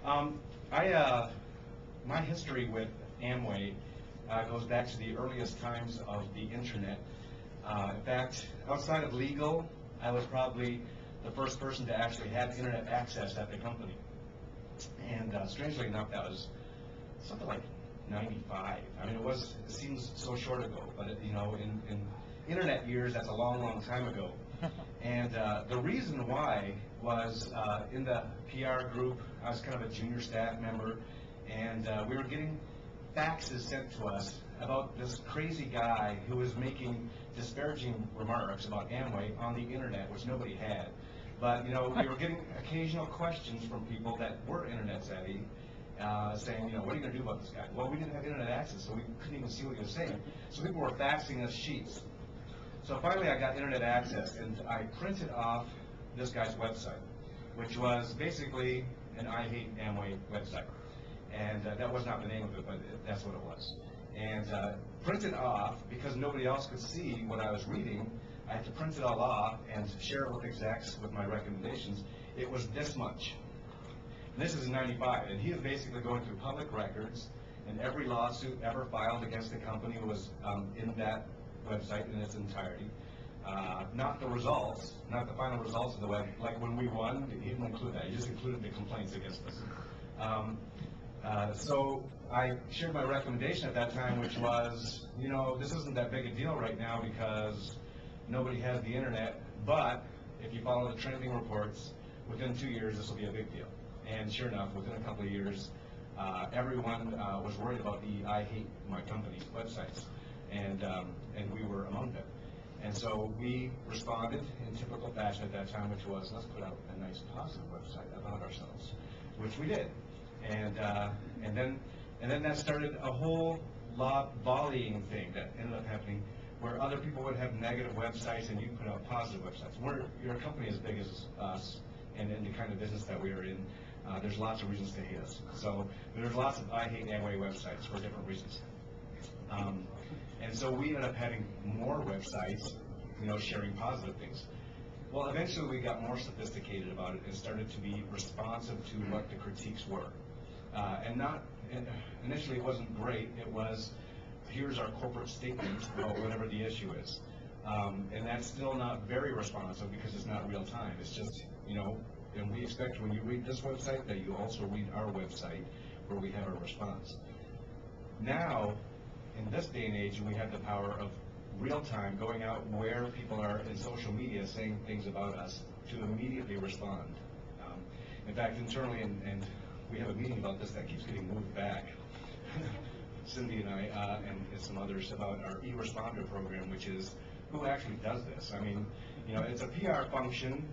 Um, my history with Amway goes back to the earliest times of the internet. In fact, outside of legal, I was probably the first person to actually have internet access at the company. And strangely enough, that was something like 95. I mean, it seems so short ago, but in internet years, that's a long, long time ago. And the reason why was in the PR group, I was kind of a junior staff member, and we were getting faxes sent to us about this crazy guy who was making disparaging remarks about Amway on the internet, which nobody had. But we were getting occasional questions from people that were internet savvy, saying, what are you going to do about this guy? Well, we didn't have internet access, so we couldn't even see what he was saying. So people were faxing us sheets. So finally, I got internet access, and I printed off this guy's website, which was basically an I Hate Amway website. And that was not the name of it, but that's what it was. And printed off, because nobody else could see what I was reading, I had to print it all off and share it with execs with my recommendations. It was this much. And this is in '95, and he was basically going through public records, and every lawsuit ever filed against the company was in that website in its entirety. Not the results, not the final results of the web. Like when we won, he didn't include that. He just included the complaints against us. So I shared my recommendation at that time, which was, this isn't that big a deal right now because nobody has the internet, but if you follow the trending reports, within 2 years this will be a big deal. And sure enough, within a couple of years, everyone was worried about the I Hate My Company websites, and we were among them. And so we responded in typical fashion at that time, which was, let's put out a nice positive website about ourselves, which we did. And then that started a whole volleying thing that ended up happening, where other people would have negative websites and you put out positive websites. You're a company as big as us, and in the kind of business that we are in, there's lots of reasons to hate us. So there's lots of I Hate Amway websites for different reasons. And so we ended up having more websites, sharing positive things. Well, eventually we got more sophisticated about it and started to be responsive to what the critiques were. Initially it wasn't great. It was, here's our corporate statement about whatever the issue is. And that's still not very responsive because it's not real time. It's just, and we expect when you read this website that you also read our website where we have our response. Now, in this day and age, we have the power of real time going out where people are in social media saying things about us to immediately respond. In fact, internally, and we have a meeting about this that keeps getting moved back. Cindy and I and some others about our e-responder program, which is who actually does this. I mean, it's a PR function,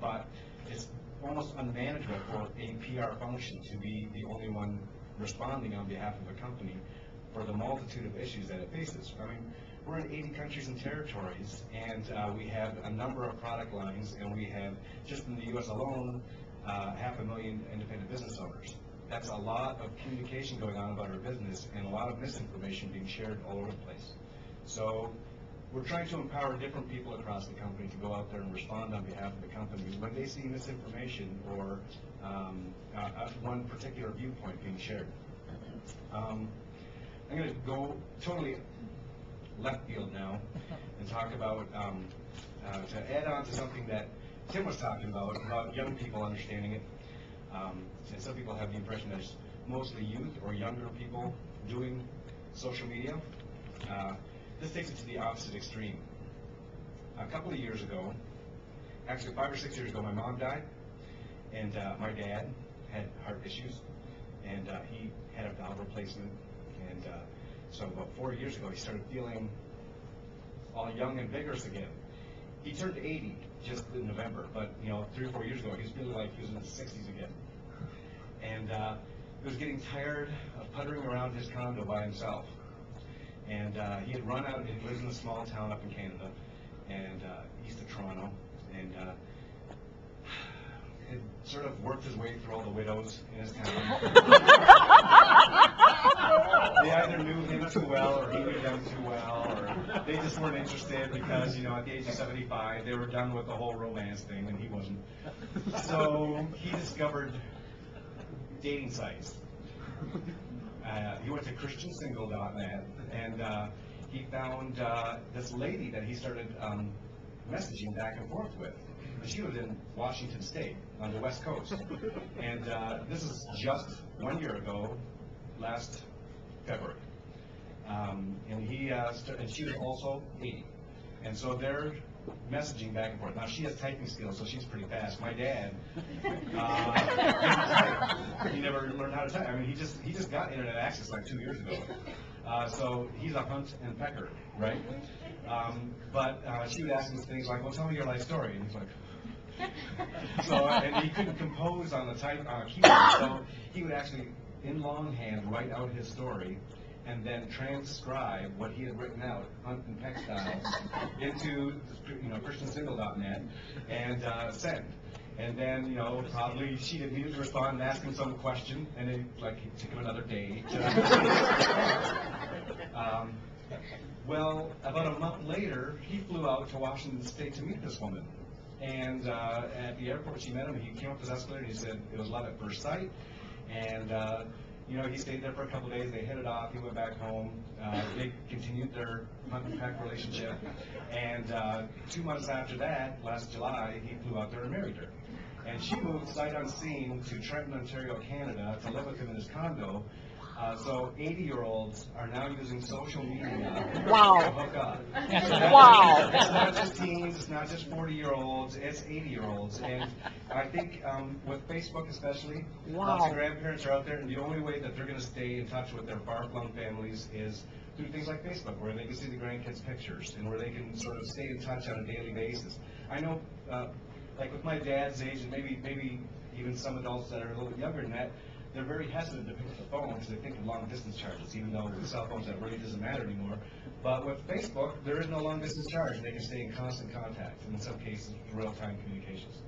but it's almost unmanageable for a PR function to be the only one responding on behalf of a company for the multitude of issues that it faces. I mean, we're in 80 countries and territories, and we have a number of product lines, and we have, just in the U.S. alone, 500,000 independent business owners. That's a lot of communication going on about our business and a lot of misinformation being shared all over the place. So we're trying to empower different people across the company to go out there and respond on behalf of the company when they see misinformation or one particular viewpoint being shared. I'm going to go totally left field now and talk about, to add on to something that Tim was talking about young people understanding it. And some people have the impression that it's mostly youth or younger people doing social media. This takes it to the opposite extreme. A couple of years ago, actually 5 or 6 years ago, my mom died, and my dad had heart issues, and he had a valve replacement, and so about 4 years ago, he started feeling all young and vigorous again. He turned 80 just in November, but 3 or 4 years ago, he was feeling like he was in his 60s again. And he was getting tired of puttering around his condo by himself. And he had run out, and he lives in a small town up in Canada, and east of Toronto, and had sort of worked his way through all the widows in his town. They either knew him too well, or he knew them too well, or they just weren't interested because, at the age of 75, they were done with the whole romance thing, and he wasn't. So he discovered dating sites. He went to christiansingle.net, and he found this lady that he started messaging back and forth with. And she lived in Washington State on the West Coast. And this is just 1 year ago, last February. And she was also 80. And so they're messaging back and forth. Now she has typing skills, so she's pretty fast. My dad, he never learned how to type. I mean, he just got internet access like 2 years ago. So he's a hunt and pecker, right? But she would ask him things like, "Well, tell me your life story," and he's like. So and he couldn't compose on the keyboard, so he would actually in longhand write out his story and then transcribe what he had written out, hunt and peck style, into christiansingle.net and send. And then, probably she'd immediately respond and ask him some question, and it took him another day to... Well, about a month later, he flew out to Washington State to meet this woman. And at the airport, she met him, and he came up this escalator, and he said it was love at first sight. And, he stayed there for a couple of days. They hit it off. He went back home. They continued their hunt and peck relationship. And 2 months after that, last July, he flew out there and married her. And she moved sight unseen to Trenton, Ontario, Canada, to live with him in his condo. So 80-year-olds are now using social media to hook up. Wow. It's not just teens, it's not just 40-year-olds, it's 80-year-olds. And I think with Facebook especially, lots of grandparents are out there, and the only way that they're going to stay in touch with their far-flung families is through things like Facebook, where they can see the grandkids' pictures, and where they can sort of stay in touch on a daily basis. I know, like with my dad's age, and maybe even some adults that are a little bit younger than that, they're very hesitant to pick up the phone because they think of long-distance charges, even though with cell phones that really doesn't matter anymore. But with Facebook, there is no long-distance charge. They can stay in constant contact, and in some cases, real-time communications.